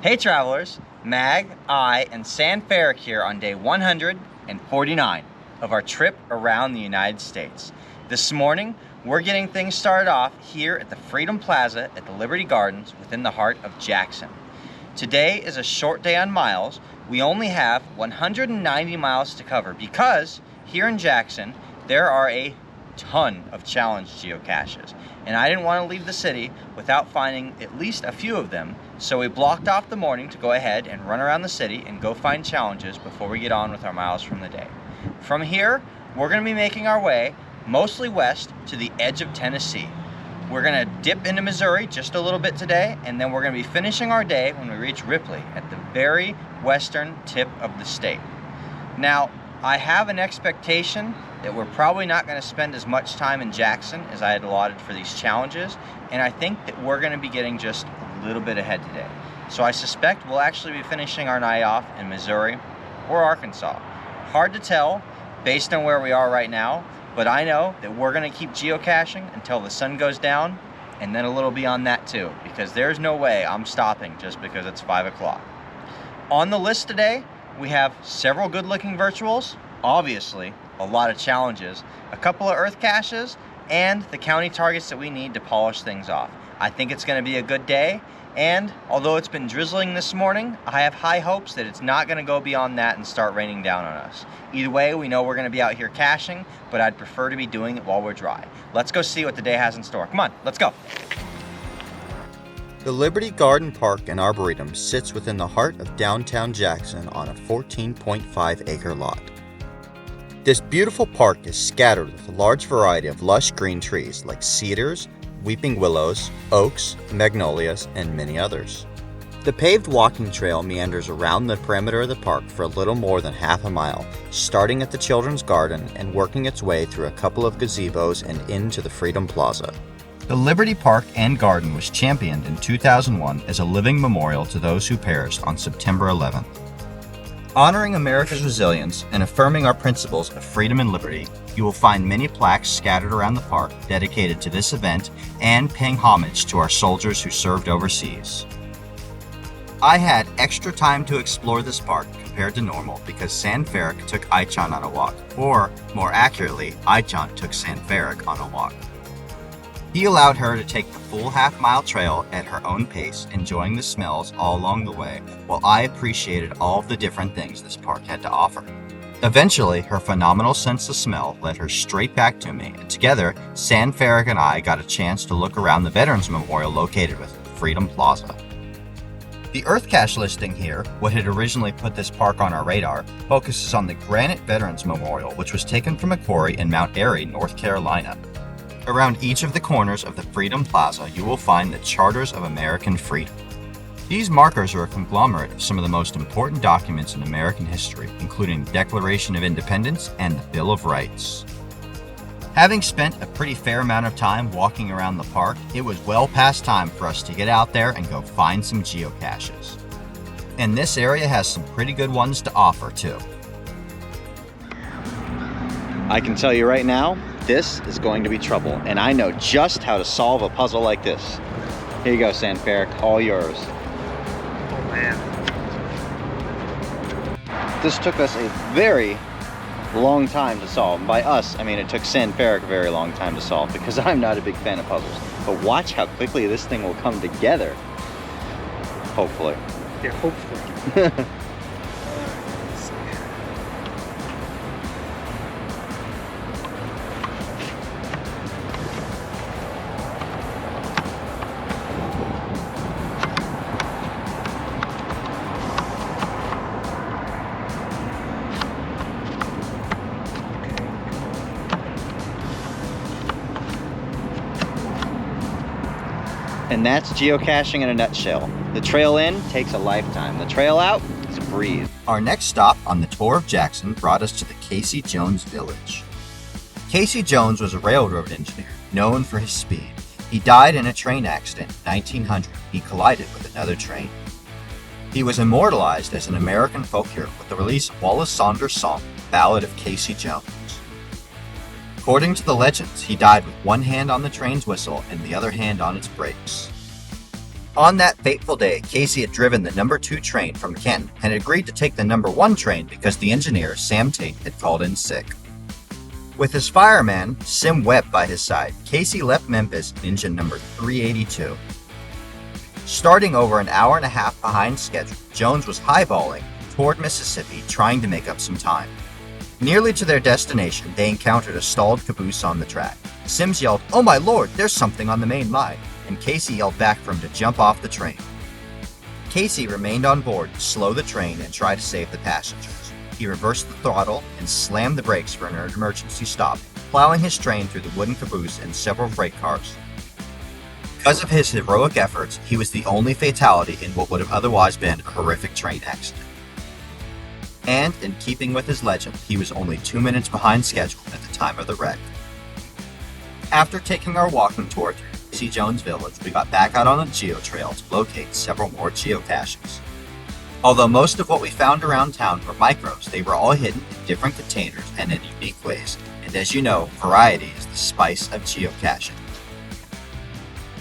Hey travelers, Mag, I, and San Ferric here on day 149 of our trip around the United States. This morning, we're getting things started off here at the Freedom Plaza at the Liberty Gardens within the heart of Jackson. Today is a short day on miles. We only have 190 miles to cover because here in Jackson, there are a ton of challenge geocaches, and I didn't want to leave the city without finding at least a few of them, so we blocked off the morning to go ahead and run around the city and go find challenges before we get on with our miles from the day. From here, we're going to be making our way mostly west to the edge of Tennessee. We're going to dip into Missouri just a little bit today, and then we're going to be finishing our day when we reach Ripley at the very western tip of the state. Now, I have an expectation that we're probably not going to spend as much time in Jackson as I had allotted for these challenges, and I think that we're going to be getting just a little bit ahead today. So I suspect we'll actually be finishing our night off in Missouri or Arkansas. Hard to tell based on where we are right now, but I know that we're going to keep geocaching until the sun goes down, and then a little beyond that too, because there's no way I'm stopping just because it's 5 o'clock. On the list today, we have several good-looking virtuals, obviously a lot of challenges, a couple of earth caches, and the county targets that we need to polish things off. I think it's going to be a good day, and although it's been drizzling this morning, I have high hopes that it's not going to go beyond that and start raining down on us. Either way, we know we're going to be out here caching, but I'd prefer to be doing it while we're dry. Let's go see what the day has in store. Come on, let's go. The Liberty Garden Park and Arboretum sits within the heart of downtown Jackson on a 14.5-acre lot. This beautiful park is scattered with a large variety of lush green trees like cedars, weeping willows, oaks, magnolias, and many others. The paved walking trail meanders around the perimeter of the park for a little more than half a mile, starting at the Children's Garden and working its way through a couple of gazebos and into the Freedom Plaza. The Liberty Park and Garden was championed in 2001 as a living memorial to those who perished on September 11th. Honoring America's resilience and affirming our principles of freedom and liberty, you will find many plaques scattered around the park dedicated to this event and paying homage to our soldiers who served overseas. I had extra time to explore this park compared to normal because San Ferric took Aichan on a walk, or more accurately, Aichan took San Ferric on a walk. He allowed her to take the full half-mile trail at her own pace, enjoying the smells all along the way, while I appreciated all of the different things this park had to offer. Eventually, her phenomenal sense of smell led her straight back to me, and together, San Ferric and I got a chance to look around the Veterans Memorial located within Freedom Plaza. The Earth Cache listing here, what had originally put this park on our radar, focuses on the Granite Veterans Memorial, which was taken from a quarry in Mount Airy, North Carolina. Around each of the corners of the Freedom Plaza, you will find the Charters of American Freedom. These markers are a conglomerate of some of the most important documents in American history, including the Declaration of Independence and the Bill of Rights. Having spent a pretty fair amount of time walking around the park, it was well past time for us to get out there and go find some geocaches. And this area has some pretty good ones to offer too. I can tell you right now, this is going to be trouble, and I know just how to solve a puzzle like this. Here you go, San Ferric, all yours. Oh man. This took us a very long time to solve. And by us, I mean it took San Ferric a very long time to solve because I'm not a big fan of puzzles. But watch how quickly this thing will come together. Hopefully. Yeah, hopefully. And that's geocaching in a nutshell. The trail in takes a lifetime. The trail out is a breeze. Our next stop on the tour of Jackson brought us to the Casey Jones Village. Casey Jones was a railroad engineer known for his speed. He died in a train accident in 1900. He collided with another train. He was immortalized as an American folk hero with the release of Wallace Saunders' song, Ballad of Casey Jones. According to the legends, he died with one hand on the train's whistle and the other hand on its brakes. On that fateful day, Casey had driven the number 2 train from Canton and had agreed to take the number 1 train because the engineer, Sam Tate, had called in sick. With his fireman, Sim Webb, by his side, Casey left Memphis in engine number 382. Starting over an hour and a half behind schedule, Jones was highballing toward Mississippi, trying to make up some time. Nearly to their destination, they encountered a stalled caboose on the track. Sims yelled, "Oh my lord, there's something on the main line," and Casey yelled back for him to jump off the train. Casey remained on board to slow the train and try to save the passengers. He reversed the throttle and slammed the brakes for an emergency stop, plowing his train through the wooden caboose and several freight cars. Because of his heroic efforts, he was the only fatality in what would have otherwise been a horrific train accident. And, in keeping with his legend, he was only 2 minutes behind schedule at the time of the wreck. After taking our walking tour through Casey Jones Village, we got back out on the geo trail to locate several more geocaches. Although most of what we found around town were micros, they were all hidden in different containers and in unique ways, and as you know, variety is the spice of geocaching.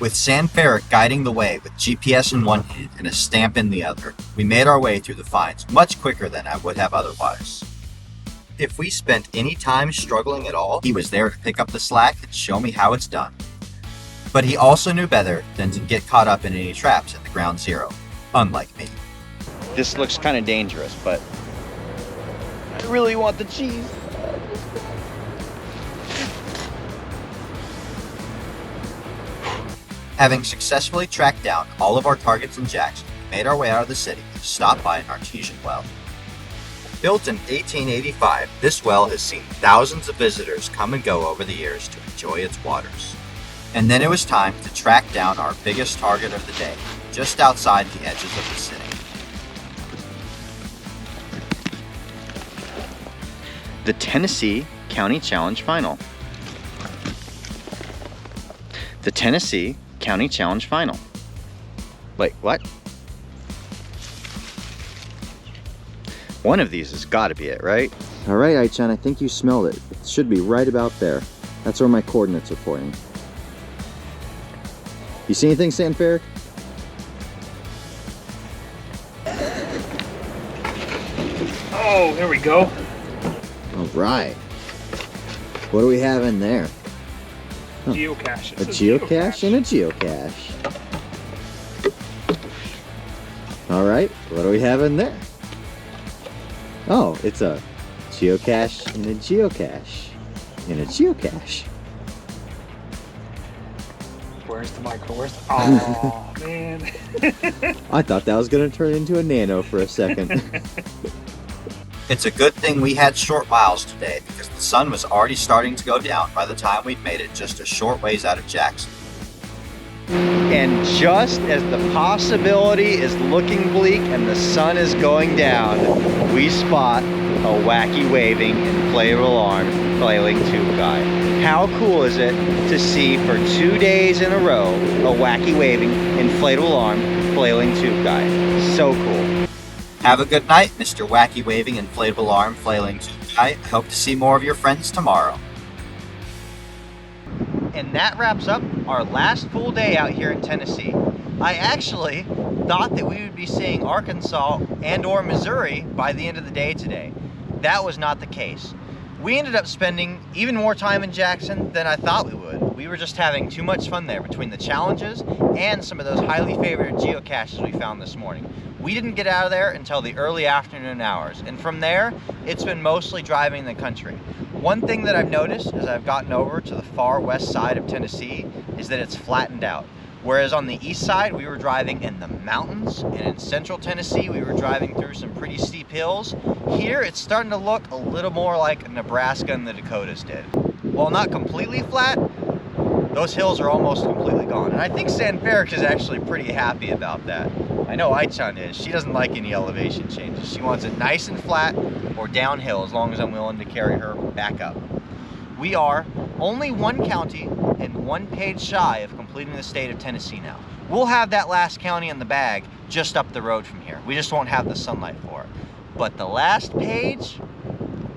With San Ferric guiding the way with GPS in one hand and a stamp in the other, we made our way through the finds much quicker than I would have otherwise. If we spent any time struggling at all, he was there to pick up the slack and show me how it's done. But he also knew better than to get caught up in any traps at the ground zero, unlike me. This looks kind of dangerous, but I really want the cheese. Having successfully tracked down all of our targets in Jackson, we made our way out of the city to stop by an artesian well. Built in 1885, this well has seen thousands of visitors come and go over the years to enjoy its waters. And then it was time to track down our biggest target of the day, just outside the edges of the city. The Tennessee County Challenge Final. The Tennessee County Challenge Final. Wait, what? One of these has got to be it, right? All right, Aichan, I think you smelled it. It should be right about there. That's where my coordinates are pointing. You see anything, San Ferric? Oh, there we go. All right. What do we have in there? Huh. Geocache. A geocache and a geocache. All right, what do we have in there? Oh, it's a geocache and a geocache and a geocache. Where's the micro? Where's the... Oh, man. I thought that was going to turn into a nano for a second. It's a good thing we had short miles today because the sun was already starting to go down by the time we'd made it just a short ways out of Jackson. And just as the possibility is looking bleak and the sun is going down, we spot a wacky waving inflatable arm flailing tube guy. How cool is it to see for 2 days in a row a wacky waving inflatable arm flailing tube guy? So cool. Have a good night, Mr. Wacky Waving Inflatable Arm Flailing Tube Guy. I hope to see more of your friends tomorrow. And that wraps up our last full day out here in Tennessee. I actually thought that we would be seeing Arkansas and or Missouri by the end of the day today. That was not the case. We ended up spending even more time in Jackson than I thought we would. We were just having too much fun there between the challenges and some of those highly favored geocaches we found this morning. We didn't get out of there until the early afternoon hours, and from there, it's been mostly driving the country. One thing that I've noticed as I've gotten over to the far west side of Tennessee is that it's flattened out. Whereas on the east side, we were driving in the mountains, and in central Tennessee, we were driving through some pretty steep hills. Here, it's starting to look a little more like Nebraska and the Dakotas did. While not completely flat, those hills are almost completely gone. And I think San Ferric is actually pretty happy about that. I know Aichan is. She doesn't like any elevation changes. She wants it nice and flat or downhill as long as I'm willing to carry her back up. We are only one county and one page shy of completing the state of Tennessee now. We'll have that last county in the bag just up the road from here. We just won't have the sunlight for it. But the last page,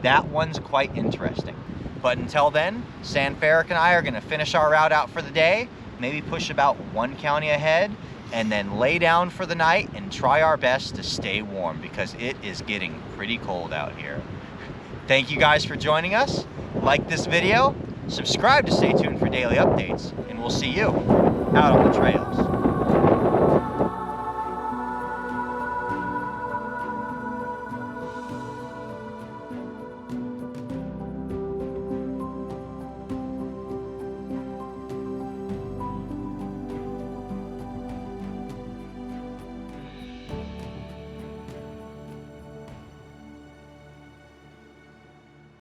that one's quite interesting. But until then, San Ferric and I are going to finish our route out for the day, maybe push about one county ahead, and then lay down for the night and try our best to stay warm because it is getting pretty cold out here. Thank you guys for joining us. Like this video, subscribe to stay tuned for daily updates, and we'll see you out on the trails.